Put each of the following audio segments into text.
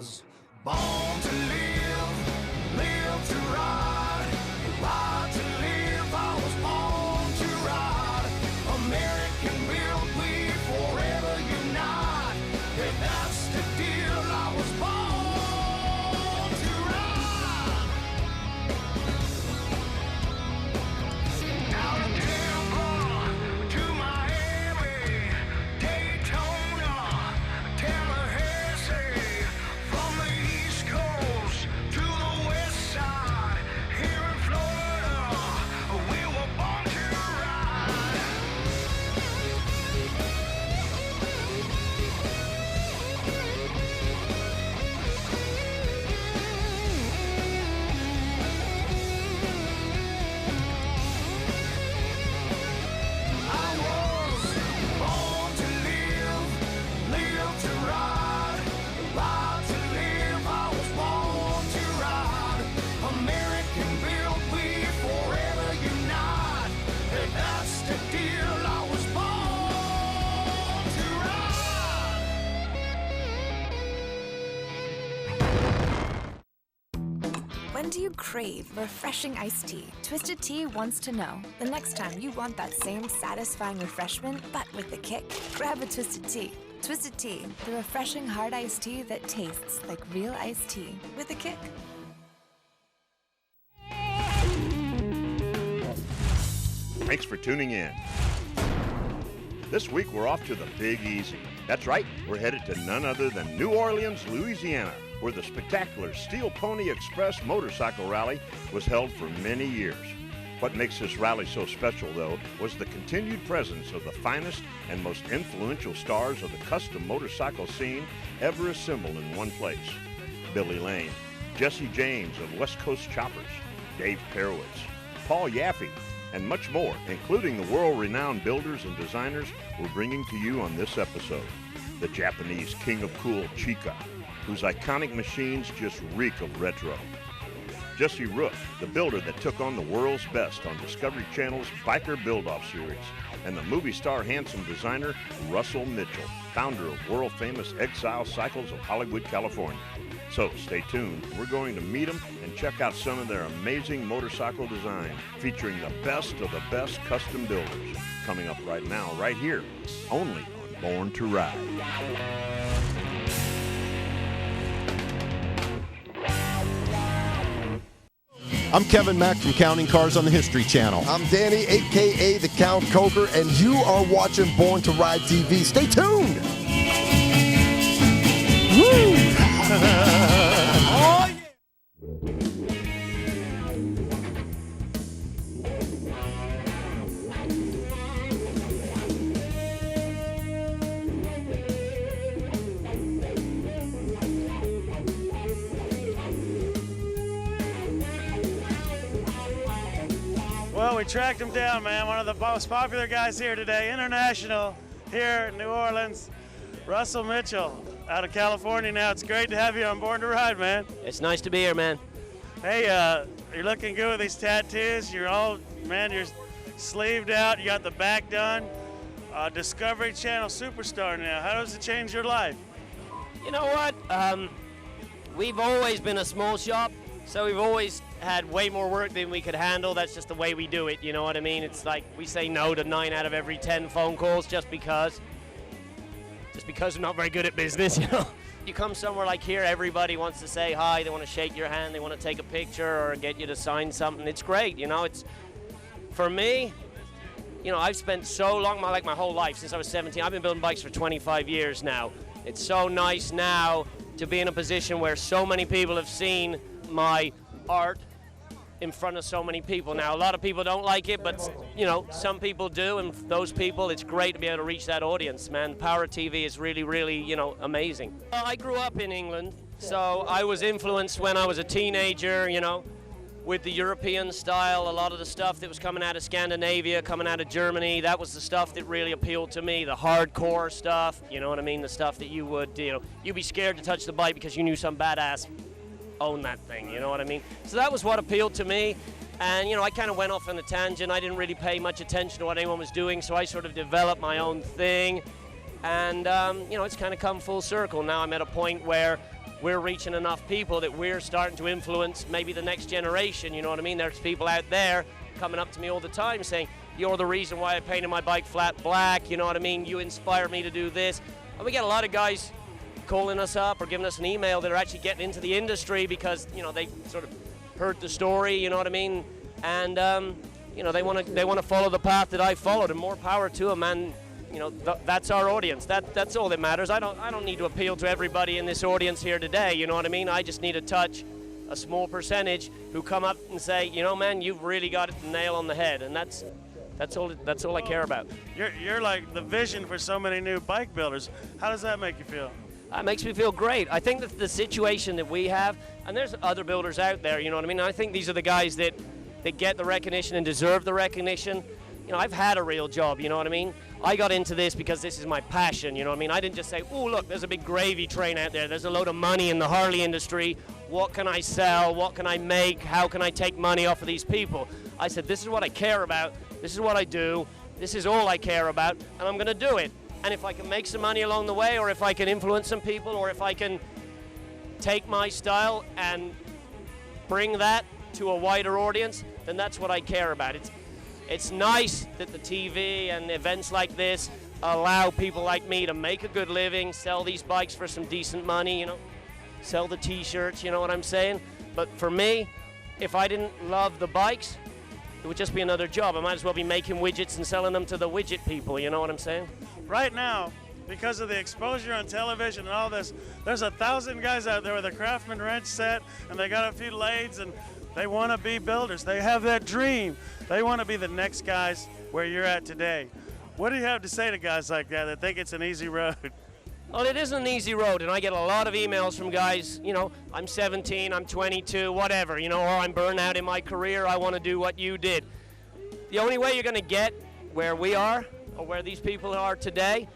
was born to live, live to ride, ride to live. I was born to ride. American built, we forever unite. Yeah, that's the deal. I was born to ride. Out of Tampa to Miami, Daytona, Tallahassee, from the East Coast to the West Side, here in Florida, we were born to ride. I was born to live, live to ride, ride to live. I was born to ride. American built, we forever unite. And that's the deal. I was born to ride. When do you crave refreshing iced tea? Twisted Tea wants to know. The next time you want that same satisfying refreshment, but with a kick, grab a Twisted Tea. Twisted Tea, the refreshing hard iced tea that tastes like real iced tea with a kick. Thanks for tuning in. This week we're off to the Big Easy. That's right, we're headed to none other than New Orleans, Louisiana, where the spectacular Steel Pony Express motorcycle rally was held for many years. What makes this rally so special, though, was the continued presence of the finest and most influential stars of the custom motorcycle scene ever assembled in one place. Billy Lane, Jesse James of West Coast Choppers, Dave Perowitz, Paul Yaffe, and much more, including the world-renowned builders and designers we're bringing to you on this episode. The Japanese King of Cool Chica, whose iconic machines just reek of retro. Jesse Rook, the builder that took on the world's best on Discovery Channel's Biker Build-Off series, and the movie star handsome designer Russell Mitchell, founder of world-famous Exile Cycles of Hollywood, California. So stay tuned. We're going to meet them and check out some of their amazing motorcycle design, featuring the best of the best custom builders. Coming up right now, right here, only on Born to Ride. I'm Kevin Mack from Counting Cars on the History Channel. I'm Danny, a.k.a. The Count Coker, and you are watching Born to Ride TV. Stay tuned! Woo! Oh, yeah! Well, we tracked him down, man. One of the most popular guys here today, international, here in New Orleans. Russell Mitchell, out of California now. It's great to have you on Born to Ride, man. It's nice to be here, man. Hey, you're looking good with these tattoos. You're all, man, you're sleeved out. You got the back done. Discovery Channel superstar now. How does it change your life? You know what? We've always been a small shop, so we've always had way more work than we could handle. That's just the way we do it, you know what I mean? It's like we say no to 9 out of every 10 phone calls just because we're not very good at business, you know? You come somewhere like here, everybody wants to say hi, they want to shake your hand, they want to take a picture or get you to sign something. It's great, you know? It's, for me, you know, I've spent so long, my whole life, since I was 17, I've been building bikes for 25 years now. It's so nice now to be in a position where so many people have seen my art in front of so many people. Now, a lot of people don't like it, but, you know, some people do, and those people, it's great to be able to reach that audience, man. The power of TV is really, really, you know, amazing. I grew up in England, so I was influenced when I was a teenager, you know, with the European style. A lot of the stuff that was coming out of Scandinavia, coming out of Germany, that was the stuff that really appealed to me, the hardcore stuff, you know what I mean, the stuff that you would, you know, you'd be scared to touch the bike because you knew some badass own that thing, you know what I mean? So that was what appealed to me, and you know, I kind of went off on a tangent. I didn't really pay much attention to what anyone was doing, so I sort of developed my own thing, and you know, it's kind of come full circle. Now I'm at a point where we're reaching enough people that we're starting to influence maybe the next generation, you know what I mean? There's people out there coming up to me all the time saying, you're the reason why I painted my bike flat black, you know what I mean? You inspire me to do this. And we get a lot of guys calling us up or giving us an email that are actually getting into the industry because, you know, they sort of heard the story, you know what I mean? And, you know, they want to follow the path that I followed, and more power to them. And you know, that's our audience. That's all that matters. I don't need to appeal to everybody in this audience here today, you know what I mean? I just need to touch a small percentage who come up and say, you know, man, you've really got it the nail on the head, and that's all I care about. You're like the vision for so many new bike builders. How does that make you feel? It makes me feel great. I think that the situation that we have, and there's other builders out there, you know what I mean? I think these are the guys that get the recognition and deserve the recognition. You know, I've had a real job, you know what I mean? I got into this because this is my passion, you know what I mean? I didn't just say, oh, look, there's a big gravy train out there. There's a load of money in the Harley industry. What can I sell? What can I make? How can I take money off of these people? I said, this is what I care about. This is what I do. This is all I care about, and I'm going to do it. And if I can make some money along the way, or if I can influence some people, or if I can take my style and bring that to a wider audience, then that's what I care about. It's nice that the TV and events like this allow people like me to make a good living, sell these bikes for some decent money, you know, sell the t-shirts, you know what I'm saying? But for me, if I didn't love the bikes, it would just be another job. I might as well be making widgets and selling them to the widget people, you know what I'm saying? Right now, because of the exposure on television and all this, there's 1,000 guys out there with a Craftsman wrench set, and they got a few lathes, and they want to be builders. They have that dream. They want to be the next guys where you're at today. What do you have to say to guys like that think it's an easy road? Well, it isn't an easy road, and I get a lot of emails from guys, you know, I'm 17, I'm 22, whatever, you know, or I'm burned out in my career, I want to do what you did. The only way you're going to get where we are, or where these people are today,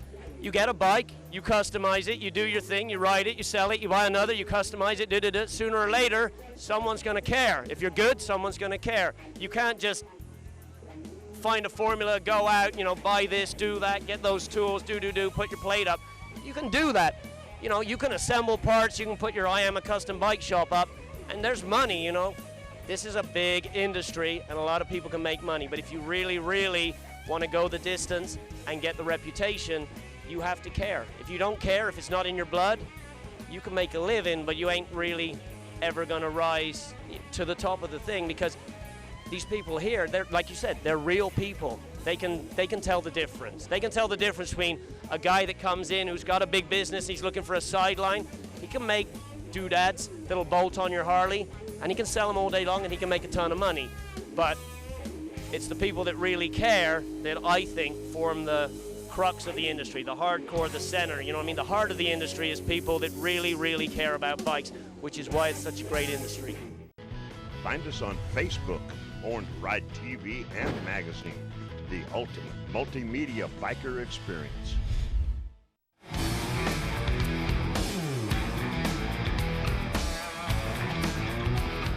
you get a bike, you customize it, you do your thing, you ride it, you sell it, you buy another, you customize it, sooner or later, someone's going to care. If you're good, someone's going to care. You can't just find a formula, go out, you know, buy this, do that, get those tools, do, put your plate up. You can do that. You know, you can assemble parts, you can put your I Am a Custom Bike Shop up, and there's money, you know. This is a big industry, and a lot of people can make money, but if you really, really want to go the distance and get the reputation, you have to care. If you don't care, if it's not in your blood, you can make a living, but you ain't really ever gonna rise to the top of the thing, because these people here, they're, like you said, they're real people. They can tell the difference. They can tell the difference between a guy that comes in who's got a big business, he's looking for a sideline. He can make doodads that'll bolt on your Harley, and he can sell them all day long, and he can make a ton of money. But it's the people that really care that I think form the crux of the industry, the hardcore, the center, you know what I mean? The heart of the industry is people that really, really care about bikes, which is why it's such a great industry. Find us on Facebook, Born to Ride TV and magazine, the ultimate multimedia biker experience.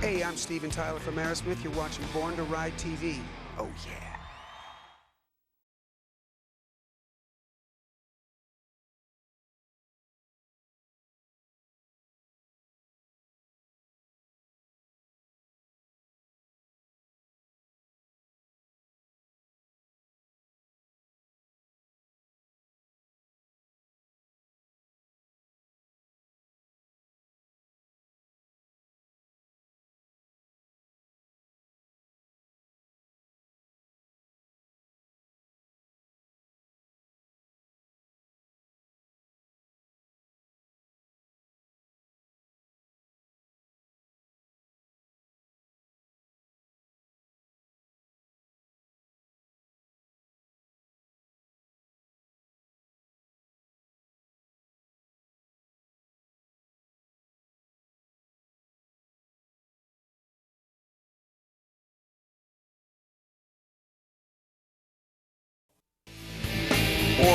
Hey, I'm Steven Tyler from Aerosmith. You're watching Born to Ride TV. Oh, yeah.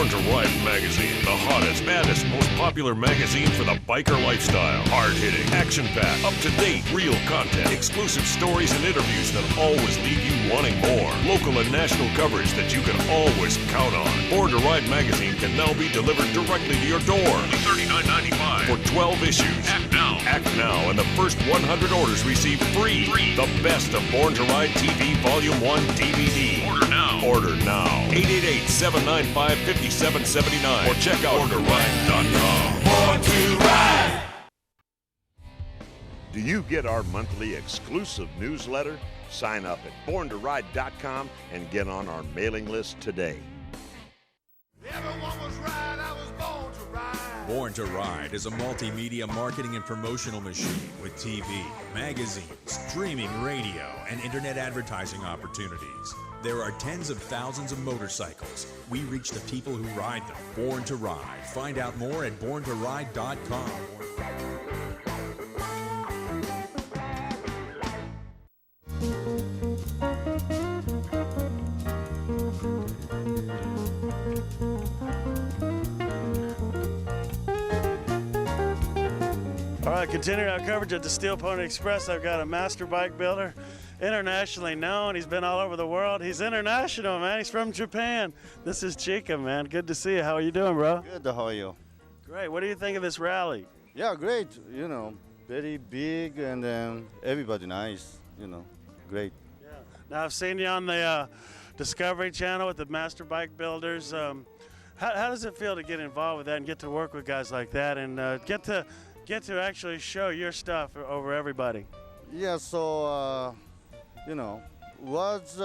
Born to Ride magazine, the hottest, baddest, most popular magazine for the biker lifestyle. Hard-hitting, action-packed, up-to-date, real content, exclusive stories and interviews that always leave you wanting more. Local and national coverage that you can always count on. Born to Ride magazine can now be delivered directly to your door. $39.95 for 12 issues. Act now. Act now, and the first 100 orders receive free. The best of Born to Ride TV Volume 1 DVD. Order now. Order now. 888-795-5779 or check out BornToRide.com. Born to ride. Do you get our monthly exclusive newsletter? Sign up at BornToRide.com and get on our mailing list today. Everyone was right, I was born to ride. Born to Ride is a multimedia marketing and promotional machine with TV, magazines, streaming radio, and internet advertising opportunities. There are tens of thousands of motorcycles. We reach the people who ride them. Born to Ride. Find out more at BornToRide.com. All right, continuing our coverage at the Steel Pony Express, I've got a master bike builder, internationally known. He's been all over the world. He's international, man. He's from Japan. This is Chica, man. Good to see you. How are you doing, bro? Good, how are you? Great. What do you think of this rally? Yeah, great. You know, very big and then everybody nice. You know, great. Yeah. Now, I've seen you on the Discovery Channel with the master bike builders. How does it feel to get involved with that and get to work with guys like that and get to actually show your stuff over everybody? Yeah, so, you know, was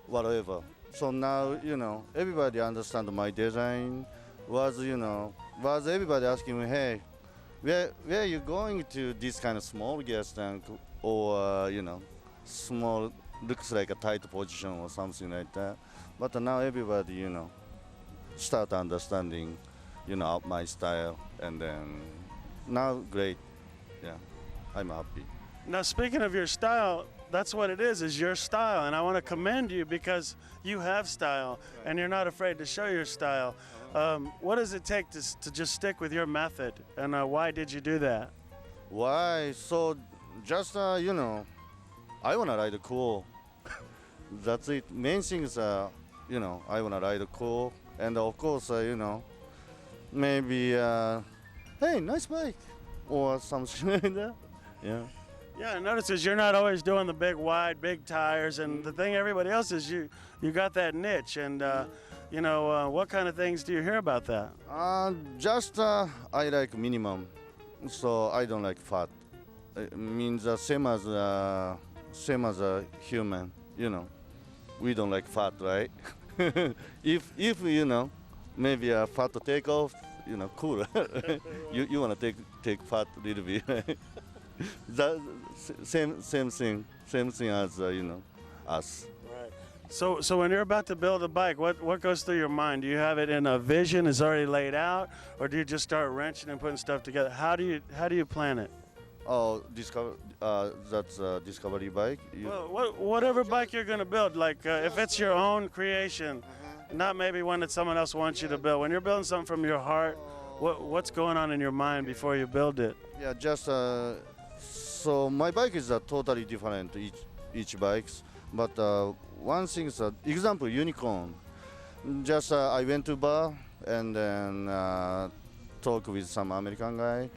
whatever. So now, you know, everybody understand my design. Was everybody asking me, hey, where are you going to this kind of small gas tank or, you know, small, looks like a tight position or something like that. But now everybody, you know, start understanding, you know, my style, and then now great, yeah, I'm happy. Now, speaking of your style, that's what it is your style, and I want to commend you because you have style, and you're not afraid to show your style. What does it take to just stick with your method, and why did you do that? Why? So just, you know, I want to ride cool. That's it. Main thing is, you know, I want to ride cool, and of course, you know, maybe, hey, nice bike, or something like that. Yeah. Yeah, I notice is you're not always doing the big wide, big tires, and the thing everybody else is you got that niche, and you know, what kind of things do you hear about that? Just I like minimum, so I don't like fat. It means same as a human, you know. We don't like fat, right? if you know, maybe a fat take off, you know, cool. you wanna take fat a little bit. That same thing as you know, us. Right. So when you're about to build a bike, what goes through your mind? Do you have it in a vision, is already laid out, or do you just start wrenching and putting stuff together? How do you plan it? Oh, that's a Discovery bike. Well, whatever bike you're going to build, like if it's your own creation, not maybe one that someone else wants you to build. When you're building something from your heart, what's going on in your mind before you build it? Yeah, just so my bike is totally different each bikes, but one thing is example unicorn. Just I went to bar and then talk with some American guy.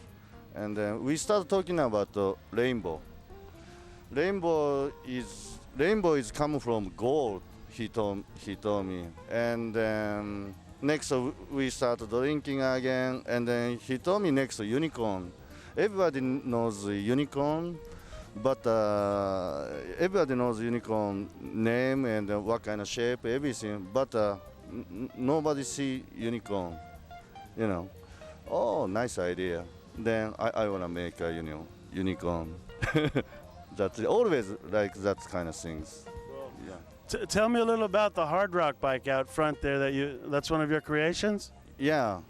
And then we started talking about the rainbow. Rainbow is coming from gold. He told me. And then next we started drinking again. And then he told me next unicorn. Everybody knows the unicorn, but everybody knows unicorn name and what kind of shape, everything. But nobody see unicorn. You know. Oh, nice idea. Then I want to make a unicorn. That's always like that kind of things. Well, yeah. Tell me a little about the hard rock bike out front there. That's one of your creations. Yeah,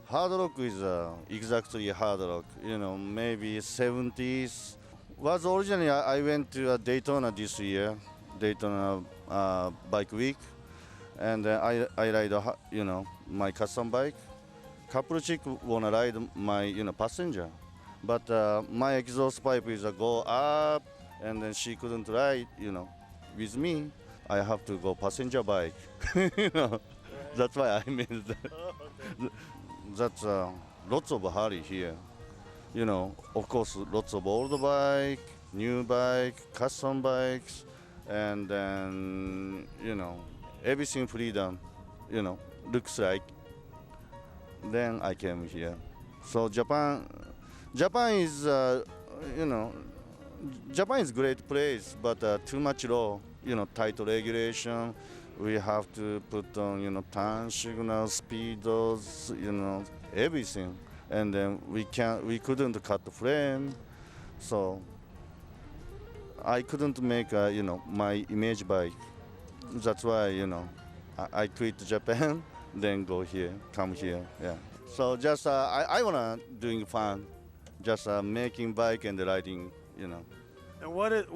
hard rock is exactly hard rock. You know, maybe 70s. Was originally I went to Daytona this year, Daytona Bike Week, and I ride my custom bike. Couple chick wanna ride my passenger, but my exhaust pipe is a go up, and then she couldn't ride with me. I have to go passenger bike. That's why I made that. That's lots of hurry here. Of course, lots of old bike, new bike, custom bikes, and then everything freedom. Looks like. Then I came here. So Japan is Japan is great place, but too much law. Tight regulation. We have to put on turn signal, speedos, everything, and then we couldn't cut the frame, so I couldn't make my image bike. That's why I quit Japan, then come here. Yeah. So just I wanna doing fun, just making bike and riding. And what is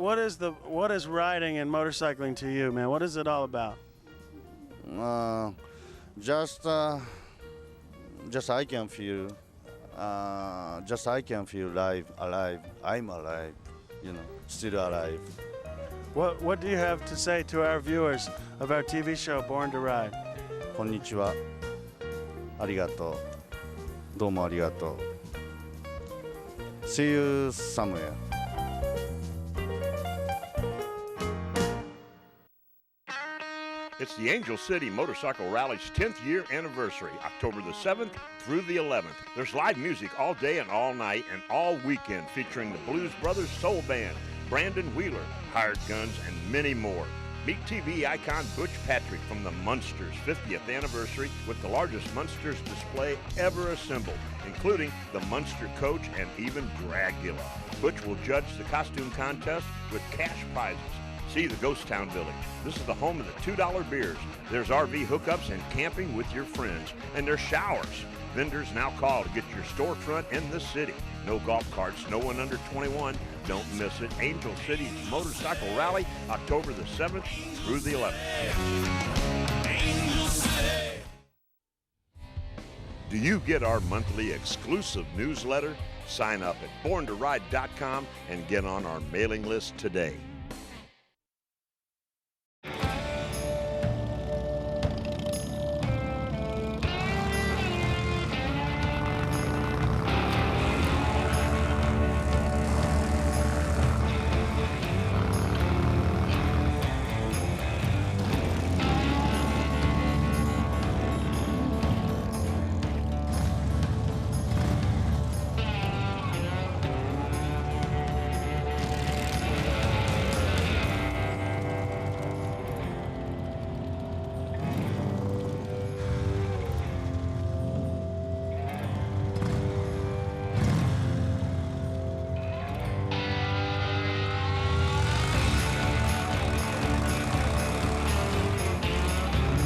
riding and motorcycling to you, man? What is it all about? Just I can feel, alive. I'm alive, still alive. What do you have to say to our viewers of our TV show Born to Ride? こんにちは。ありがとう。どうもありがとう。See you somewhere. It's the Angel City Motorcycle Rally's 10th year anniversary, October the 7th through the 11th. There's live music all day and all night and all weekend featuring the Blues Brothers Soul Band, Brandon Wheeler, Hired Guns, and many more. Meet TV icon Butch Patrick from the Munsters 50th anniversary with the largest Munsters display ever assembled, including the Munster Coach and even Dragula. Butch will judge the costume contest with cash prizes. See the Ghost Town Village. This is the home of the $2 beers. There's RV hookups and camping with your friends. And there's showers. Vendors now call to get your storefront in the city. No golf carts, no one under 21. Don't miss it. Angel City's Motorcycle Rally, October the 7th through the 11th. Angel City. Do you get our monthly exclusive newsletter? Sign up at borntoride.com and get on our mailing list today.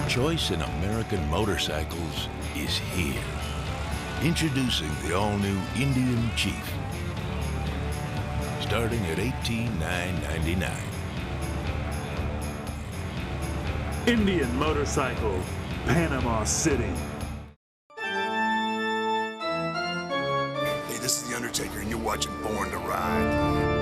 Choice in American motorcycles is here. Introducing the all-new Indian Chief. Starting at $18,999. Indian Motorcycle, Panama City. Hey, this is The Undertaker, and you're watching Born to Ride.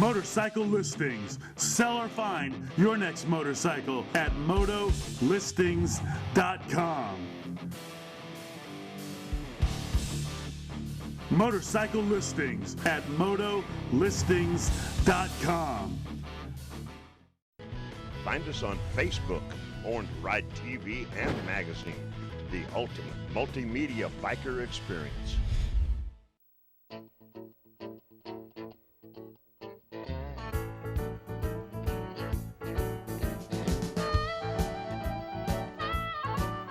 Motorcycle Listings. Sell or find your next motorcycle at MotoListings.com. Motorcycle Listings at MotoListings.com. Find us on Facebook, Born to Ride TV and magazine, the ultimate multimedia biker experience.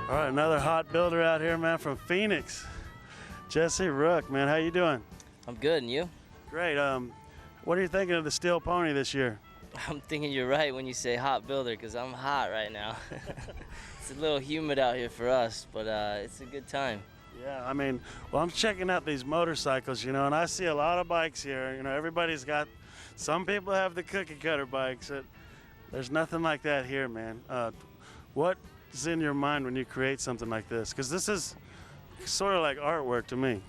All right, another hot builder out here, man, from Phoenix. Jesse Rook, man, how you doing? I'm good, and you? Great. What are you thinking of the Steel Pony this year? I'm thinking you're right when you say hot builder, because I'm hot right now. It's a little humid out here for us, but it's a good time. Yeah, I mean, well, I'm checking out these motorcycles, you know, and I see a lot of bikes here. You know, everybody's got, some people have the cookie cutter bikes. There's nothing like that here, man. What's in your mind when you create something like this? Because this is sort of like artwork to me.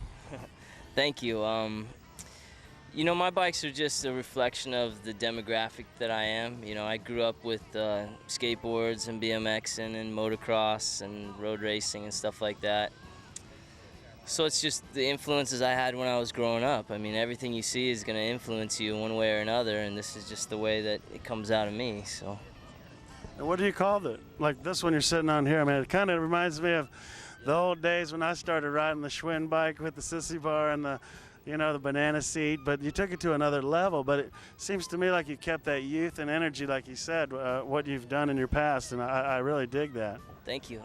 Thank you. You know, my bikes are just a reflection of the demographic that I am. You know, I grew up with skateboards and BMXing and motocross and road racing and stuff like that. So it's just the influences I had when I was growing up. I mean, everything you see is going to influence you one way or another, and this is just the way that it comes out of me, so. And what do you call it? Like this one you're sitting on here, I mean, it kind of reminds me of the old days when I started riding the Schwinn bike with the sissy bar and the, you know, the banana seat, but you took it to another level. But it seems to me like you kept that youth and energy, like you said, what you've done in your past, and I really dig that. Thank you.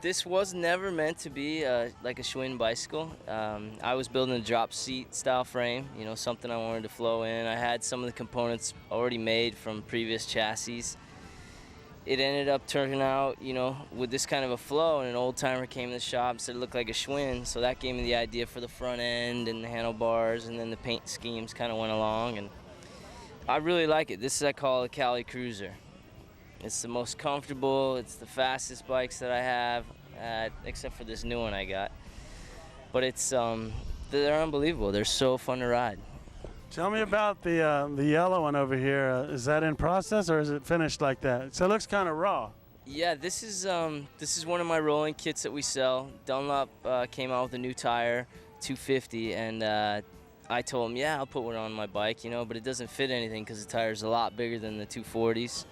This was never meant to be like a Schwinn bicycle. I was building a drop seat style frame, you know, something I wanted to flow in. I had some of the components already made from previous chassis. It ended up turning out, you know, with this kind of a flow, and an old timer came to the shop and said it looked like a Schwinn, so that gave me the idea for the front end and the handlebars, and then the paint schemes kind of went along, and I really like it. This is, I call a Cali Cruiser. It's the most comfortable, it's the fastest bikes that I have, except for this new one I got. But it's, they're unbelievable. They're so fun to ride. Tell me about the yellow one over here. Is that in process or is it finished like that? So it looks kind of raw. Yeah, this is one of my rolling kits that we sell. Dunlop came out with a new tire, 250, and I told him, yeah, I'll put one on my bike, you know, but it doesn't fit anything because the tire's a lot bigger than the 240s.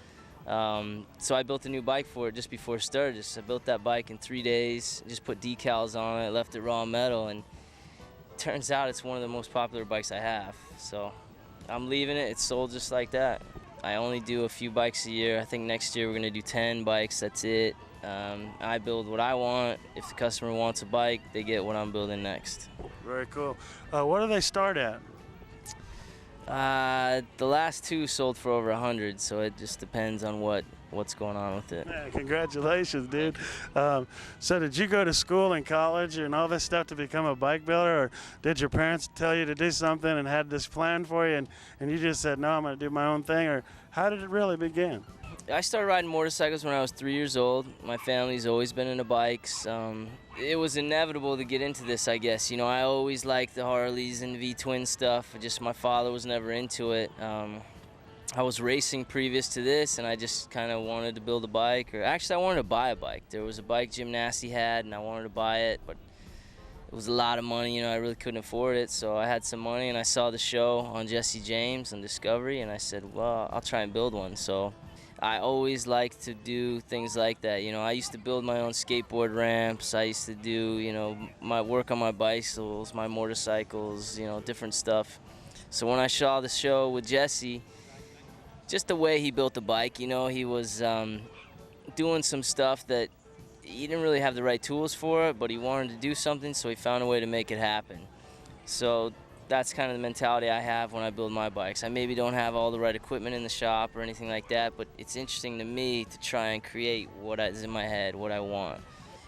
So I built a new bike for it just before it started. I built that bike in 3 days, just put decals on it, left it raw metal, and turns out it's one of the most popular bikes I have. So I'm leaving it. It's sold just like that. I only do a few bikes a year. I think next year we're going to do 10 bikes. That's it. I build what I want. If the customer wants a bike, they get what I'm building next. Very cool. What do they start at? The last two sold for over 100, so it just depends on what's going on with it. Yeah, congratulations, dude. So did you go to school and college and all this stuff to become a bike builder, or did your parents tell you to do something and had this plan for you and you just said, no, I'm going to do my own thing, or how did it really begin? I started riding motorcycles when I was 3 years old. My family's always been into bikes. It was inevitable to get into this, I guess. You know, I always liked the Harleys and V-twin stuff. Just my father was never into it. I was racing previous to this, and I just kind of wanted to build a bike. Or actually, I wanted to buy a bike. There was a bike Jim Nasty had, and I wanted to buy it, but it was a lot of money. You know, I really couldn't afford it, so I had some money, and I saw the show on Jesse James on Discovery, and I said, well, I'll try and build one. So I always liked to do things like that. You know, I used to build my own skateboard ramps. I used to do, you know, my work on my bicycles, my motorcycles, you know, different stuff. So when I saw the show with Jesse, just the way he built the bike, you know, he was doing some stuff that he didn't really have the right tools for it, but he wanted to do something, so he found a way to make it happen. So that's kind of the mentality I have when I build my bikes. I maybe don't have all the right equipment in the shop or anything like that, but it's interesting to me to try and create what is in my head, what I want.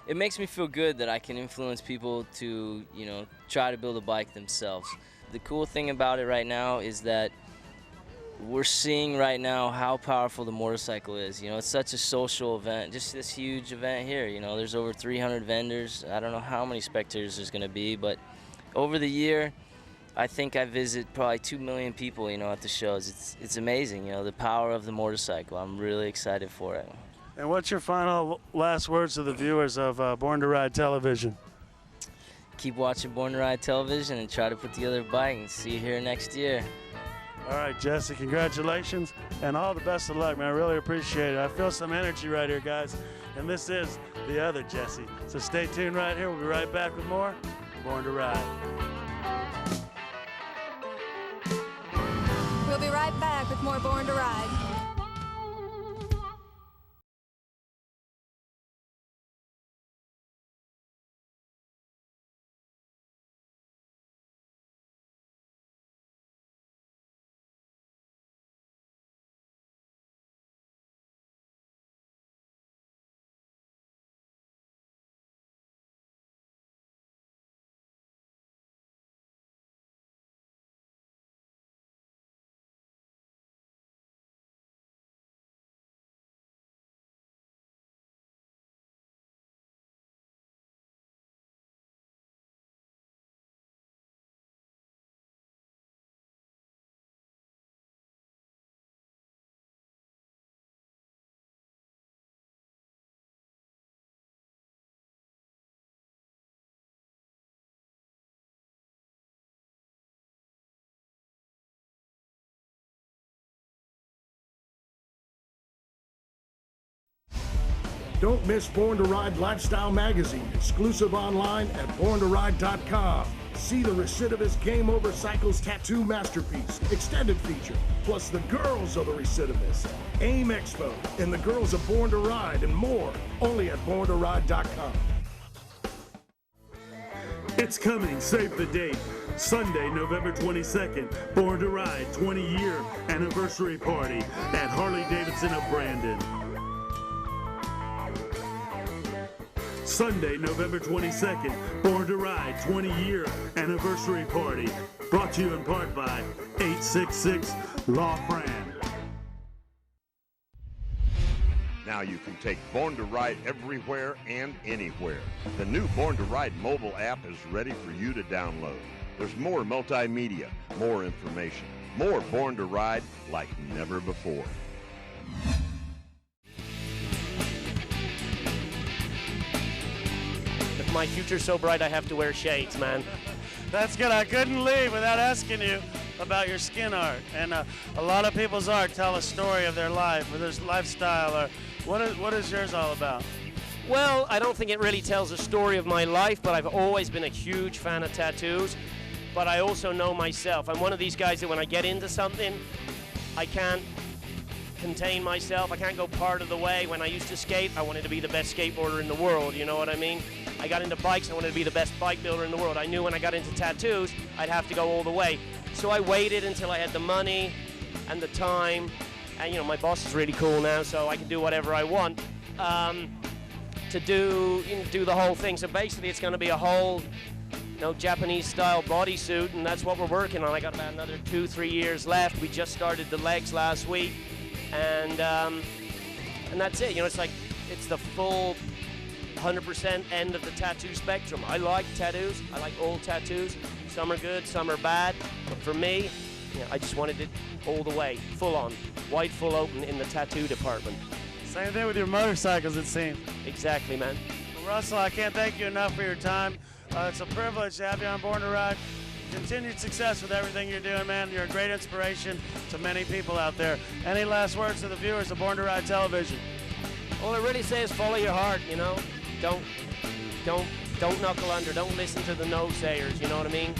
It makes me feel good that I can influence people to, you know, try to build a bike themselves. The cool thing about it right now is that we're seeing right now how powerful the motorcycle is. You know, it's such a social event, just this huge event here. You know, there's over 300 vendors. I don't know how many spectators there's going to be, but over the year, I think I visit probably 2 million people, at the shows. It's amazing, the power of the motorcycle. I'm really excited for it. And what's your final last words to the viewers of Born to Ride Television? Keep watching Born to Ride Television and try to put together a bike, and see you here next year. All right, Jesse, congratulations and all the best of luck, man. I really appreciate it. I feel some energy right here, guys. And this is the other Jesse. So stay tuned right here. We'll be right back with more Born to Ride. We'll be right back with more Born to Ride. Don't miss Born to Ride Lifestyle Magazine, exclusive online at borntoride.com. See the Recidivist Game Over Cycles tattoo masterpiece, extended feature, plus the girls of the Recidivist, AIM Expo, and the girls of Born to Ride, and more, only at borntoride.com. It's coming, save the date. Sunday, November 22nd, Born to Ride 20-year anniversary party at Harley-Davidson of Brandon. Sunday, November 22nd, Born to Ride 20-year anniversary party. Brought to you in part by 866 La Fran. Now you can take Born to Ride everywhere and anywhere. The new Born to Ride mobile app is ready for you to download. There's more multimedia, more information, more Born to Ride like never before. If my future's so bright, I have to wear shades, man. That's good. I couldn't leave without asking you about your skin art. And a lot of people's art tell a story of their life or their lifestyle. Or what is yours all about? Well, I don't think it really tells a story of my life, but I've always been a huge fan of tattoos. But I also know myself. I'm one of these guys that when I get into something, I can't contain myself. I can't go part of the way. When I used to skate, I wanted to be the best skateboarder in the world, you know what I mean? I got into bikes, I wanted to be the best bike builder in the world. I knew when I got into tattoos, I'd have to go all the way. So I waited until I had the money and the time, and my boss is really cool now, so I can do whatever I want to do the whole thing. So basically it's gonna be a whole Japanese style bodysuit, and that's what we're working on. I got about another 2-3 years left. We just started the legs last week, and that's it. It's the full 100% end of the tattoo spectrum. I like tattoos. I like old tattoos. Some are good, some are bad. But for me, I just wanted it all the way, full on, wide full open in the tattoo department. Same thing with your motorcycles, it seems. Exactly, man. Well, Russell, I can't thank you enough for your time. It's a privilege to have you on Born to Ride. Continued success with everything you're doing, man. You're a great inspiration to many people out there. Any last words to the viewers of Born to Ride Television? All it really says, follow your heart, Don't knuckle under. Don't listen to the no-sayers, you know what I mean?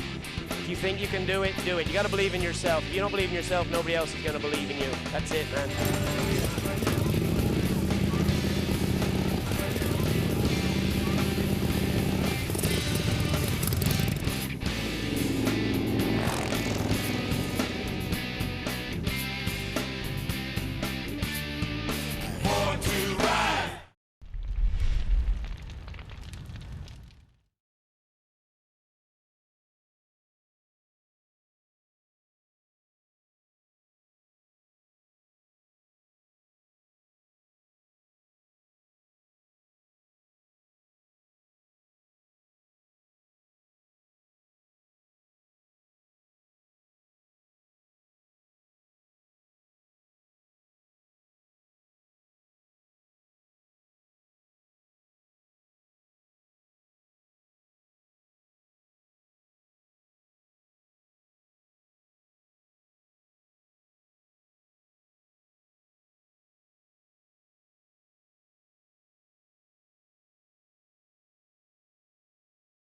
If you think you can do it, do it. You got to believe in yourself. If you don't believe in yourself, nobody else is going to believe in you. That's it, man.